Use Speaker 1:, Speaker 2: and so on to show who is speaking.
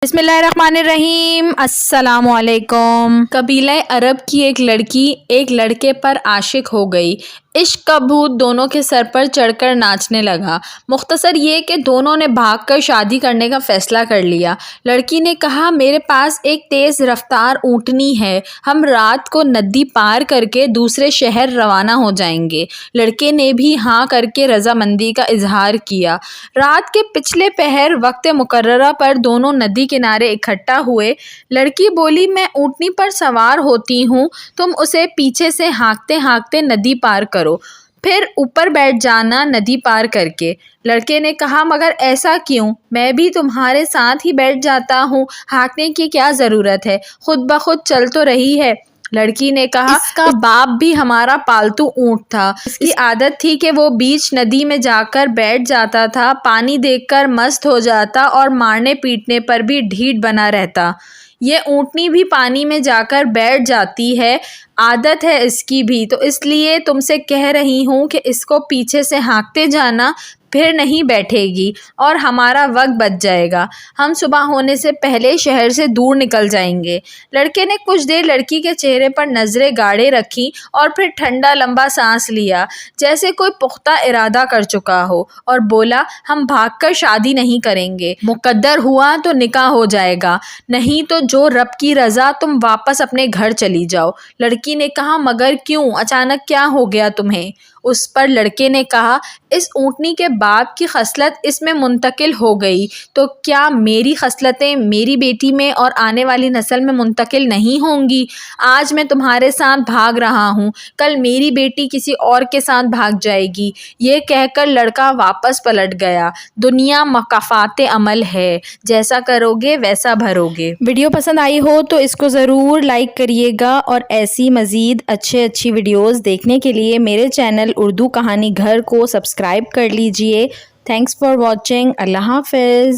Speaker 1: बिस्मिल्लाहिर्रहमानिर्रहीम। अस्सलाम वालेकुम। कबीला अरब की एक लड़की एक लड़के पर आशिक हो गई। इश्क का भूत दोनों के सर पर चढ़कर नाचने लगा। मुख्तसर ये कि दोनों ने भागकर शादी करने का फ़ैसला कर लिया। लड़की ने कहा, मेरे पास एक तेज़ रफ्तार ऊँटनी है, हम रात को नदी पार करके दूसरे शहर रवाना हो जाएंगे। लड़के ने भी हाँ करके रजामंदी का इजहार किया। रात के पिछले पहर वक्त मुकर्ररा पर दोनों नदी किनारे इकट्ठा हुए। लड़की बोली, मैं ऊँटनी पर सवार होती हूँ, तुम उसे पीछे से हाँकते हाँकते नदी पार करो, फिर ऊपर बैठ जाना नदी पार करके। लड़के ने कहा, मगर ऐसा क्यों, मैं भी तुम्हारे साथ ही बैठ जाता हूँ, हाँकने की क्या ज़रूरत है, खुद ब खुद चल तो रही है। लड़की ने कहा, इसका बाप भी हमारा पालतू ऊँट था, इसकी आदत थी कि वो बीच नदी में जाकर बैठ जाता था, पानी देखकर मस्त हो जाता और मारने पीटने पर भी ढीठ बना रहता। ये ऊँटनी भी पानी में जाकर बैठ जाती है, आदत है इसकी भी, तो इसलिए तुमसे कह रही हूँ कि इसको पीछे से हाँकते जाना, फिर नहीं बैठेगी और हमारा वक्त बच जाएगा। हम सुबह होने से पहले शहर से दूर निकल जाएंगे। लड़के ने कुछ देर लड़की के चेहरे पर नज़रें गाड़े रखी और फिर ठंडा लंबा सांस लिया, जैसे कोई पुख्ता इरादा कर चुका हो, और बोला, हम भागकर शादी नहीं करेंगे। मुकद्दर हुआ तो निकाह हो जाएगा, नहीं तो जो रब की रज़ा, तुम वापस अपने घर चली जाओ। लड़की ने कहा, मगर क्यों, अचानक क्या हो गया तुम्हें? उस पर लड़के ने कहा, इस ऊँटनी के बाप की खसलत इसमें मुंतकिल हो गई, तो क्या मेरी खसलतें मेरी बेटी में और आने वाली नस्ल में मुंतकिल नहीं होंगी? आज मैं तुम्हारे साथ भाग रहा हूँ, कल मेरी बेटी किसी और के साथ भाग जाएगी। ये कहकर लड़का वापस पलट गया। दुनिया मकाफात अमल है, जैसा करोगे वैसा भरोगे। वीडियो पसंद आई हो तो इसको ज़रूर लाइक करिएगा, और ऐसी मज़ीद अच्छी वीडियोज़ देखने के लिए मेरे चैनल उर्दू कहानी घर को सब्सक्राइब कर लीजिए। Thanks for watching. अल्लाह हाफ़िज़।